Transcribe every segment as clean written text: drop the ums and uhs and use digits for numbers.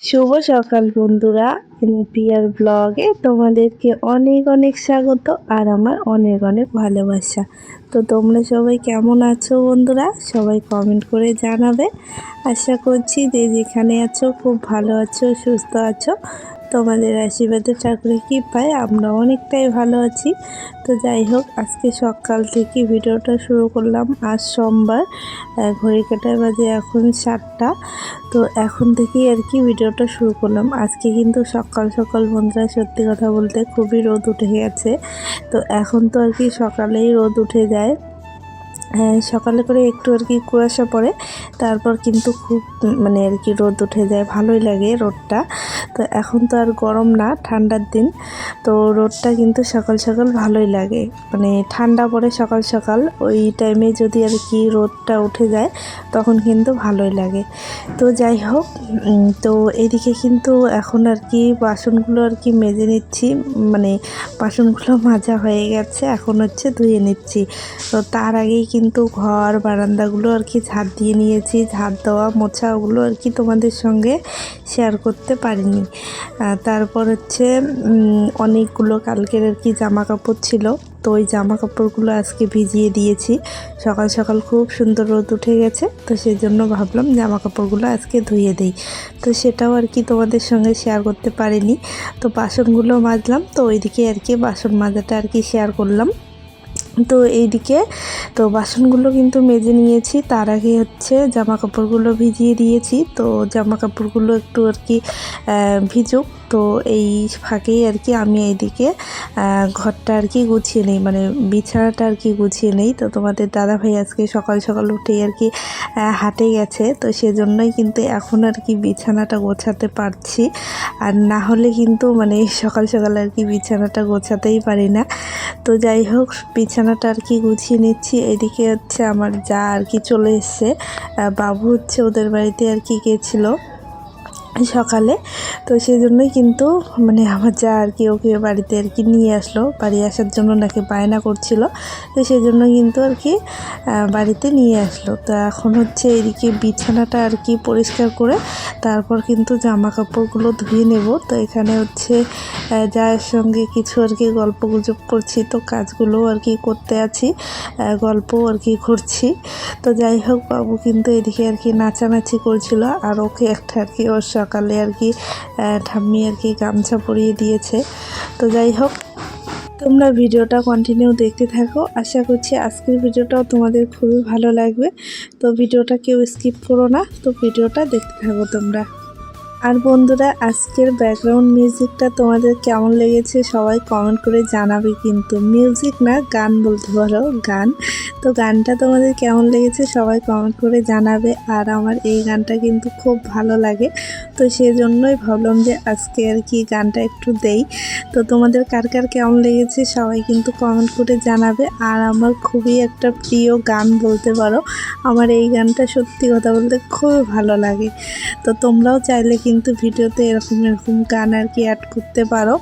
শুভ সকাল বন্ধুরা, এনপিআর ব্লগে তোমাদেরকে অনেক অনেক স্বাগত আর আমার অনেক অনেক ভালোবাসা। তো তোমরা সবাই কেমন আছো বন্ধুরা? সবাই কমেন্ট করে জানাবে। আশা করছি যে যেখানে আছো খুব ভালো আছো, সুস্থ আছো। তোমাদের আশীর্বাদে ঠাকুরের কৃপায় আমরা অনেকটাই ভালো আছি। তো যাই হোক, আজকে সকাল থেকে ভিডিওটা শুরু করলাম। আজ সোমবার, ঘড়ি কাঁটায় বাজে এখন 7টা। তো এখন থেকেই আর কি ভিডিওটা শুরু করলাম। আজকে কিন্তু সকাল সকাল বন্ধুরা, সত্যি কথা বলতে খুবই রোদ উঠে গেছে। তো এখন তো আর কি সকালেই রোদ উঠে যায়। সকালে করে একটু আর কি কুয়াশা পড়ে, তারপর কিন্তু খুব মানে আর কি রোদ উঠে যায়, ভালোই লাগে রোদটা। তো এখন তো আর গরম না, ঠান্ডার দিন। তো রোদটা কিন্তু সকাল সকাল ভালোই লাগে, মানে ঠান্ডা পড়ে সকাল সকাল, ওই টাইমে যদি আর কি রোদটা উঠে যায় তখন কিন্তু ভালোই লাগে। তো যাই হোক, তো এদিকে কিন্তু এখন আর কি বাসনগুলো আর কি মেজে নিচ্ছি, মানে বাসনগুলো মাজা হয়ে গেছে, এখন হচ্ছে ধুয়ে নিচ্ছি। তো তার আগেই কিন্তু ঘর বারান্দাগুলো আর কি ঝাড় দিয়ে নিয়েছি। ঝাড় দেওয়া মোছা ওগুলো আর কি তোমাদের সঙ্গে শেয়ার করতে পারিনি। তারপর হচ্ছে অনেকগুলো কালকের আর কি জামা কাপড় ছিল, তো ওই জামা কাপড়গুলো আজকে ভিজিয়ে দিয়েছি। সকাল সকাল খুব সুন্দর রোদ উঠে গেছে, তো সেই জন্য ভাবলাম জামা কাপড়গুলো আজকে ধুয়ে দেই। তো সেটাও আর কি তোমাদের সঙ্গে শেয়ার করতে পারিনি। তো বাসনগুলো মাজলাম, তো ওইদিকে আর কি বাসন মাজাটা আর কি শেয়ার করলাম। তো এইদিকে তো বাসনগুলো কিন্তু মেজে নিয়েছি, তার আগে হচ্ছে জামা কাপড়গুলো ভিজিয়ে দিয়েছি। তো জামা কাপড়গুলো একটু আর কি ভিজুক, তো এই ফাঁকেই আর কি আমি এইদিকে ঘরটা আর কি গুছিয়ে নিই, মানে বিছানাটা আর কি গুছিয়ে নিই। তো তোমাদের দাদাভাই আজকে সকাল সকাল উঠেই আর কি হাটে গেছে, তো সেজন্যই কিন্তু এখন আর কি বিছানাটা গোছাতে পারছি। আর না হলে কিন্তু মানে সকাল সকাল আর কি বিছানাটা গোছাতেই পারি না। তো যাই হোক, বিছানাটা আর কি গুছিয়ে নিচ্ছি। এদিকে হচ্ছে আমার যা আর কি চলে এসছে, বাবু হচ্ছে ওদের বাড়িতে আর কি গেছিলো সকালে। তো সেই জন্যই কিন্তু মানে আমার যা আর কি ওকে বাড়িতে আর কি নিয়ে আসলো, বাড়ি আসার জন্য নাকি বায়না করছিল, তো সেই জন্য কিন্তু আর কি বাড়িতে নিয়ে আসলো। তো এখন হচ্ছে এদিকে বিছানাটা আর কি পরিষ্কার করে তারপর কিন্তু জামা কাপড়গুলো ধুয়ে নেব। তো এখানে হচ্ছে যার সঙ্গে কিছু আর কি গল্প গুজব করছি, তো কাজগুলো আর কি করতে আছি, গল্প আর কি করছি। তো যাই হোক, বাবু কিন্তু এদিকে আর কি নাচানাচি করছিল, আর ওকে একটা আর কি ওর সকালে আর কি ঠাম্মি আর কি গামছা পরিয়ে দিয়েছে। তো যাই হোক, তোমরা ভিডিওটা কন্টিনিউ দেখতে থাকো। আশা করছি আজকের ভিডিওটাও তোমাদের খুবই ভালো লাগবে। তো ভিডিওটা কেউ স্কিপ করো না, তো ভিডিওটা দেখতে থাকো তোমরা। আর বন্ধুরা, আজকের ব্যাকগ্রাউন্ড মিউজিকটা তোমাদের কেমন লেগেছে সবাই কমেন্ট করে জানাবে, কিন্তু মিউজিক না, গান বলতে পারো, গান। তো গানটা তোমাদের কেমন লেগেছে সবাই কমেন্ট করে জানাবে। আর আমার এই গানটা কিন্তু খুব ভালো লাগে, তো সেজন্যই ভাবলাম যে আজকে আর কি গানটা একটু দেই। তো তোমাদের কার কার কেমন লেগেছে সবাই কিন্তু কমেন্ট করে জানাবে। আর আমার খুবই একটা প্রিয় গান বলতে পারো, আমার এই গানটা সত্যি কথা বলতে খুবই ভালো লাগে। তো তোমরাও চাইলে কিন্তু ভিডিওতে এরকম এরকম গান আর কি অ্যাড করতে পারো।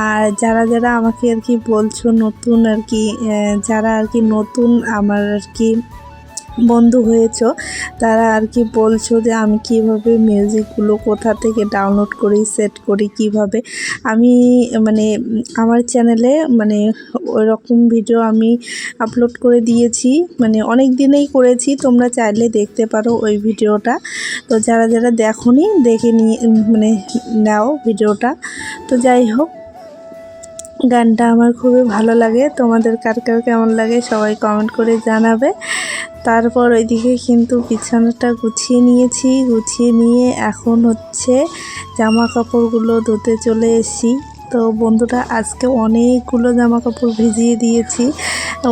আর যারা যারা আমাকে আর কি বলছো নতুন আর কি, যারা আর কি নতুন আমার আর কি বন্ধু হয়েছো, তারা আর কি বলছো যে আমি কিভাবে মিউজিকগুলো কোথা থেকে ডাউনলোড করি, সেট করি কিভাবে। আমি মানে আমার চ্যানেলে মানে ওই রকম ভিডিও আমি আপলোড করে দিয়েছি, মানে অনেক দিনেই করেছি, তোমরা চাইলে দেখতে পারো ওই ভিডিওটা। তো যারা যারা দেখোনি দেখে নিয়ে মানে নাও ভিডিওটা। তো যাই হোক, গানটা আমার খুবই ভালো লাগে, তোমাদের কার কার কেমন লাগে সবাই কমেন্ট করে জানাবে। তারপর ওইদিকে কিন্তু বিছানাটা গুছিয়ে নিয়েছি, গুছিয়ে নিয়ে এখন হচ্ছে জামা কাপড়গুলো ধুতে চলে এসেছি। তো বন্ধুরা, আজকে অনেকগুলো জামা কাপড় ভিজিয়ে দিয়েছি।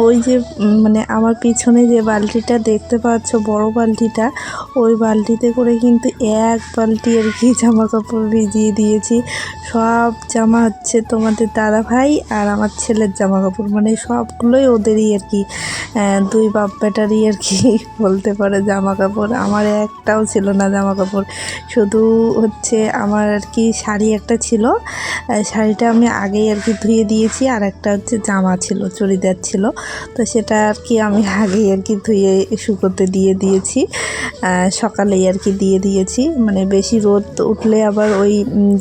ওই যে মানে আমার পিছনে যে বালতিটা দেখতে পাচ্ছ, বড় বালতিটা, ওই বালতিতে করে কিন্তু এক বালতি আর কি জামা কাপড় ভিজিয়ে দিয়েছি। সব জামা হচ্ছে তোমাদের দাদা ভাই আর আমার ছেলের জামা কাপড়, মানে সবগুলোই ওদেরই আর কি, দুই বাপ বেটারই আর কি বলতে পারে জামা কাপড়। আমার একটাও ছিল না জামা কাপড়, শুধু হচ্ছে আমার আর কি শাড়ি একটা ছিল, শাড়ি শাড়িটা আমি আগেই আর কি ধুয়ে দিয়েছি, আর একটা হচ্ছে জামা ছিল, চুড়িদার ছিল, তো সেটা আর কি আমি আগেই আর কি ধুয়ে শুকোতে দিয়ে দিয়েছি। সকালেই আর কি দিয়ে দিয়েছি, মানে বেশি রোদ উঠলে আবার ওই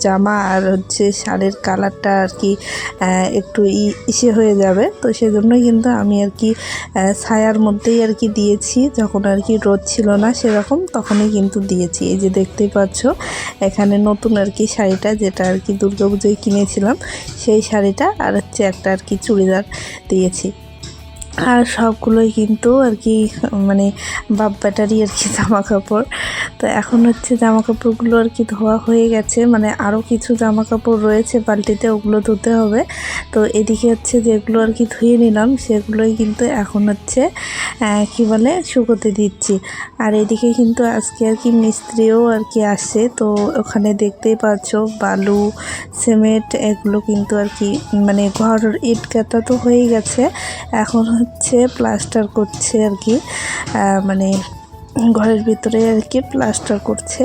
জামা আর হচ্ছে শাড়ির কালারটা আর কি একটু ইসে হয়ে যাবে, তো সেজন্যই কিন্তু আমি আর কি ছায়ার মধ্যেই আর কি দিয়েছি, যখন আর কি রোদ ছিল না সেরকম তখনই কিন্তু দিয়েছি। এই যে দেখতেই পাচ্ছ এখানে নতুন আর কি শাড়িটা, যেটা আর কি দুর্গাপুজোয় কিনেছিলাম সেই শাড়িটা, আর হচ্ছে একটা আর কি চুড়িদার দিয়েছি। আর সবগুলোই কিন্তু আর কি মানে বাপ ব্যাটারি আর কি জামা কাপড়। তো এখন হচ্ছে জামা কাপড়গুলো আর কি ধোয়া হয়ে গেছে, মানে আরও কিছু জামা কাপড় রয়েছে বালতিতে, ওগুলো ধুতে হবে। তো এদিকে হচ্ছে যেগুলো আর কি ধুয়ে নিলাম সেগুলোই কিন্তু এখন হচ্ছে কি বলে শুকোতে দিচ্ছি। আর এদিকে কিন্তু আজকে আর কি মিস্ত্রিও আর কি আসছে, তো ওখানে দেখতেই পাচ্ছ বালু সিমেন্ট এগুলো কিন্তু আর কি মানে ঘর ইট গাঁথা তো হয়ে গেছে, এখন হচ্ছে প্লাস্টার করছে আর কি, মানে ঘরের ভিতরে আর কি প্লাস্টার করছে।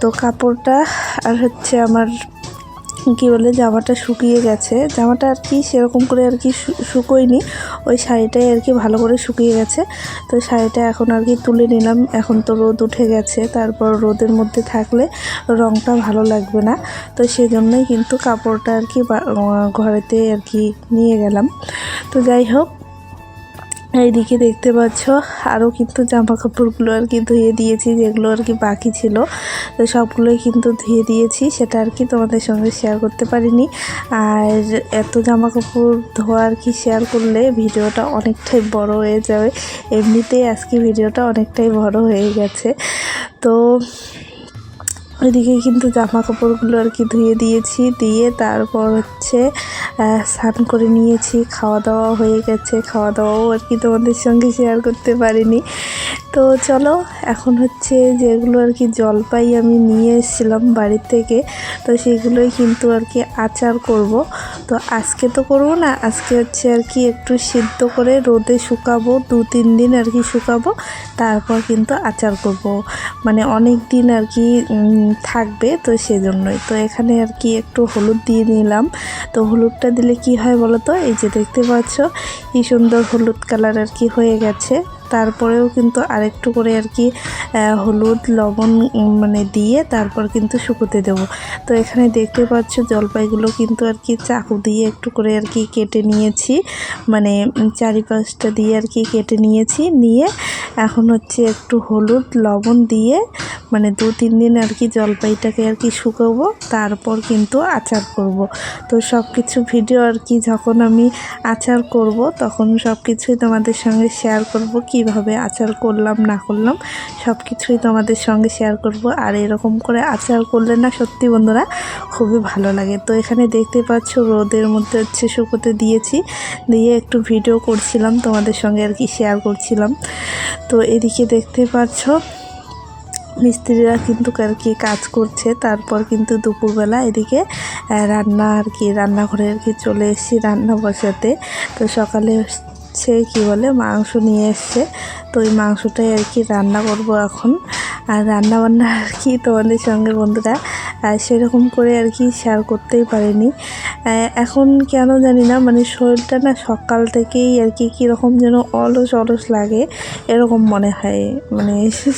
তো কাপড়টা আর হচ্ছে আমার কি বলে জামাটা শুকিয়ে গেছে, জামাটা আর কি সেরকম করে আর কি শুকোয়নি, ওই শাড়িটাই আর কি ভালো করে শুকিয়ে গেছে। তো শাড়িটা এখন আর কি তুলে নিলাম, এখন তো রোদ উঠে গেছে, তারপর রোদের মধ্যে থাকলে রঙটা ভালো লাগবে না, তো সেজন্যই কিন্তু কাপড়টা আর কি ঘরেতে আর কি নিয়ে গেলাম। তো যাই হোক, এইদিকে দেখতে পাচ্ছ আরও কিন্তু জামা কাপড়গুলো আর কি ধুয়ে দিয়েছি, যেগুলো আর কি বাকি ছিল, তো সবগুলোই কিন্তু ধুয়ে দিয়েছি, সেটা আর কি তোমাদের সঙ্গে শেয়ার করতে পারিনি। আর এত জামা কাপড় ধোয়া আর কি শেয়ার করলে ভিডিওটা অনেকটাই বড় হয়ে যাবে, এমনিতেই আজকে ভিডিওটা অনেকটাই বড় হয়ে গেছে। তো ওইদিকে কিন্তু জামা কাপড়গুলো আর কি ধুয়ে দিয়েছি, দিয়ে তারপর হচ্ছে স্নান করে নিয়েছি, খাওয়া দাওয়া হয়ে গেছে, খাওয়া দাওয়াও আর কি তোমাদের সঙ্গে শেয়ার করতে পারিনি। তো চলো এখন হচ্ছে যেগুলো আর কি জলপাই আমি নিয়ে এসেছিলাম বাড়ির থেকে, তো সেগুলোই কিন্তু আর কি আচার করব। তো আজকে তো করব না, আজকে হচ্ছে আর কি একটু সিদ্ধ করে রোদে শুকাবো, 2-3 দিন আর কি শুকাবো, তারপর কিন্তু আচার করব, মানে অনেক দিন আর কি থাকবে, তো সেজন্যই। তো এখানে আর কি একটু হলুদ দিয়ে নিলাম, তো হলুদটা দিলে কি হয় বলো তো, এই যে দেখতে পাচ্ছ কি সুন্দর হলুদ কালার আর কি হয়ে গেছে। তারপরেও কিন্তু আরেকটু করে আর কি হলুদ লবণ মানে দিয়ে তারপর কিন্তু শুকোতে দেব। তো এখানে দেখতে পাচ্ছ জলপাইগুলো কিন্তু আর কি চাকু দিয়ে একটু করে আর কি কেটে নিয়েছি, মানে চারিপাশটা দিয়ে আর কি কেটে নিয়েছি, নিয়ে এখন হচ্ছে একটু হলুদ লবণ দিয়ে মানে 2-3 দিন আর কি জলপাইটাকে আর কি শুকাবো, তারপর কিন্তু আচার করব। তো সব কিছু ভিডিও আর কি যখন আমি আচার করব তখন সব কিছুই তোমাদের সঙ্গে শেয়ার করব, কিভাবে আচার করলাম না করলাম সব কিছুই তোমাদের সঙ্গে শেয়ার করব। আর এরকম করে আচার করলে না সত্যি বন্ধুরা খুবই ভালো লাগে। তো এখানে দেখতে পাচ্ছ রোদের মধ্যে হচ্ছে শুকোতে দিয়েছি, দিয়ে একটু ভিডিও করছিলাম তোমাদের সঙ্গে আর কি শেয়ার করছিলাম। তো এদিকে দেখতে পাচ্ছ মিস্ত্রিরা কিন্তু আর কি কাজ করছে, তারপর কিন্তু দুপুরবেলা এদিকে রান্না আর কি রান্নাঘরে আর কি চলে এসেছি রান্না বসাতে। তো সকালে হচ্ছে কি বলে মাংস নিয়ে এসছে, তো ওই মাংসটাই আর কি রান্না করব এখন। আর রান্না বান্না আর কি তোমাদের সঙ্গে বন্ধুরা সেরকম করে আর কি শেয়ার করতেই পারিনি, এখন কেন জানি না, মানে শরীরটা না সকাল থেকেই আর কি কীরকম যেন অলস অলস লাগে, এরকম মনে হয়, মানে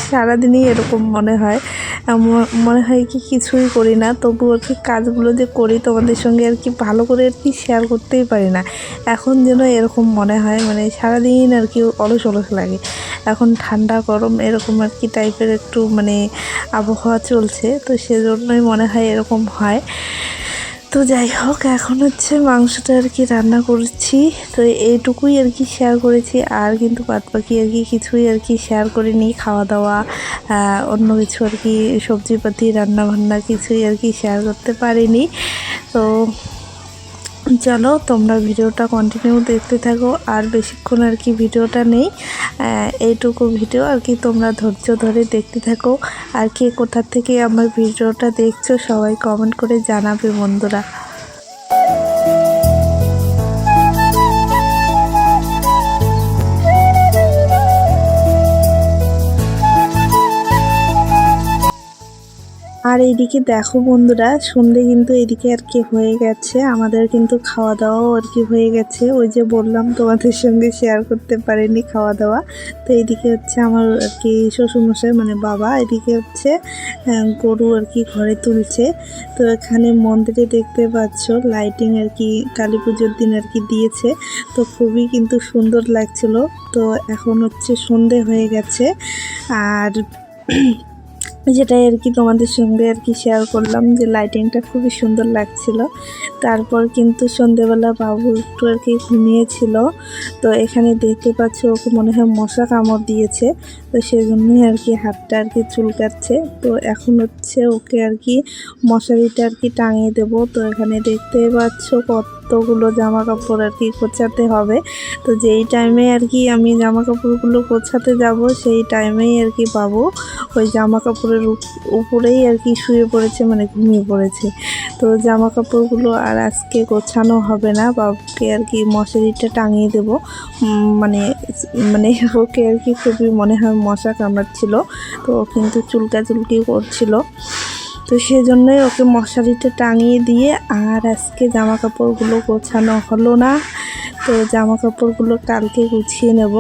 সারাদিনই এরকম মনে হয়, মনে হয় কি কিছুই করি না, তবু আর কি কাজগুলো যে করি তোমাদের সঙ্গে আর কি ভালো করে আর কি শেয়ার করতেই পারি না, এখন যেন এরকম মনে হয়, মানে সারাদিন আর কি অলস অলস লাগে। এখন ঠান্ডা গরম এরকম আর কি টাইপের একটু মানে আবহাওয়া চলছে, তো সেজন্যই মনে হয় এরকম হয়। তো যাই হোক, এখন হচ্ছে মাংসটা আর কি রান্না করছি, তো এইটুকুই আর কি শেয়ার করেছি, আর কিন্তু বাদবাকি আর কি কিছুই আর কি শেয়ার করিনি, খাওয়া দাওয়া অন্য কিছু আর কি সবজিপাতি রান্না বান্না কিছুই আর কি শেয়ার করতে পারিনি। তো চলো তোমরা ভিডিওটা কন্টিনিউ দেখতে থাকো, আর বেশিক্ষণ আর কি ভিডিওটা নেই, এইটুকু ভিডিও আর কি তোমরা ধৈর্য ধরে দেখতে থাকো। আর কে কোথা থেকে আমার ভিডিওটা দেখছো সবাই কমেন্ট করে জানাবে বন্ধুরা। আর এইদিকে দেখো বন্ধুরা, সন্ধে কিন্তু এদিকে আর কি হয়ে গেছে, আমাদের কিন্তু খাওয়া দাওয়াও আর কি হয়ে গেছে। ওই যে বললাম তোমাদের সঙ্গে শেয়ার করতে পারিনি খাওয়া দাওয়া। তো এইদিকে হচ্ছে আমার আর কি শ্বশুরমশাই মানে বাবা, এদিকে হচ্ছে গরু আর কি ঘরে তুলছে। তো এখানে মন্দিরে দেখতে পাচ্ছ লাইটিং আর কি কালী পুজোর দিন আর কি দিয়েছে, তো খুবই কিন্তু সুন্দর লাগছিল। তো এখন হচ্ছে সন্ধে হয়ে গেছে, আর যেটাই আর কি তোমাদের সঙ্গে আর কি শেয়ার করলাম যে লাইটিংটা খুবই সুন্দর লাগছিল। তারপর কিন্তু সন্ধেবেলা বাবু একটু আর কি ঘুমিয়েছিল, তো এখানে দেখতে পাচ্ছ ওকে মনে হয় মশা কামড় দিয়েছে, তো সেই জন্যই আর কি হাতটা আর কি চুলকাচ্ছে। তো এখন হচ্ছে ওকে আর কি মশারিটা আর কি টাঙিয়ে দেবো। তো এখানে দেখতে পাচ্ছ কতগুলো জামা কাপড় আর কি গোছাতে হবে। তো যেই টাইমে আর কি আমি জামা কাপড়গুলো গোছাতে যাব সেই টাইমেই আর কি বাবু ওই জামা কাপড়ের উপরেই আর কি শুয়ে পড়েছে, মানে ঘুমিয়ে পড়েছে। তো জামা কাপড়গুলো আর আজকে গোছানো হবে না, বাবুকে আর কি মশারিটা টাঙিয়ে দেবো। মানে মানে ওকে আর কি খুবই মনে হয় মশা কামড়াচ্ছিল, তো ও কিন্তু চুলকাচুলকি করছিল, তো সেজন্যই ওকে মশারিটা টাঙিয়ে দিয়ে আর আজকে জামা কাপড়গুলো গোছানো হলো না। তো জামা কাপড়গুলো কালকে গুছিয়ে নেব।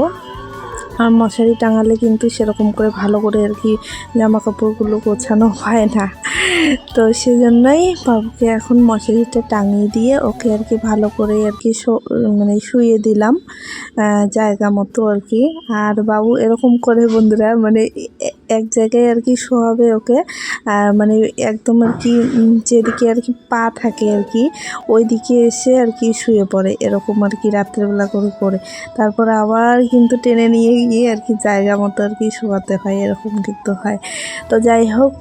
আর মশারি টাঙালে কিন্তু সেরকম করে ভালো করে আর কি জামা কাপড়গুলো গোছানো হয় না, তো সেজন্যই বাবুকে এখন মশারিটা টাঙিয়ে দিয়ে ওকে আর কি ভালো করে আর কি মানে শুয়ে দিলাম জায়গা মতো আর কি। আর বাবু এরকম করে বন্ধুরা মানে এক জায়গায় আর কি শোয়াবে ওকে, মানে একদম আর কি যেদিকে আর কি পা থাকে আর কি ওই দিকে এসে আর কি শুয়ে পড়ে, এরকম আর কি রাত্রেবেলা করে করে তারপর আবার কিন্তু টেনে নিয়ে গিয়ে আর কি জায়গা মতো আর কি শোয়াতে হয়, এরকম কিন্তু হয়। তো যাই হোক,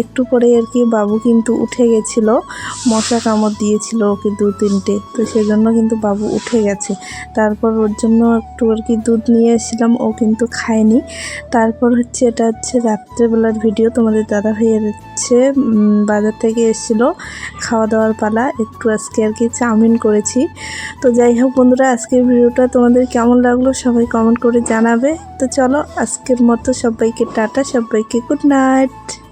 একটু পরে আর কি বাবু কিন্তু উঠে গেছিল, মশা কামড় দিয়েছিল ওকে 2-3টে, তো সেজন্য কিন্তু বাবু উঠে গেছে। তারপর ওর জন্য একটু আর কি দুধ নিয়ে এসেছিলাম, ও কিন্তু খায়নি। তারপর হচ্ছে এটা হচ্ছে রাত্রেবেলার ভিডিও, তোমাদের দাদা ভাই হচ্ছে বাজার থেকে এসেছিলো, খাওয়া দাওয়ার পালা, একটু আজকে আর কি চাউমিন করেছি। তো যাই হোক বন্ধুরা, আজকের ভিডিওটা তোমাদের কেমন লাগলো সবাই কমেন্ট করে জানাবে। তো চলো আজকের মতো সবাইকে টাটা, সবাইকে গুড নাইট।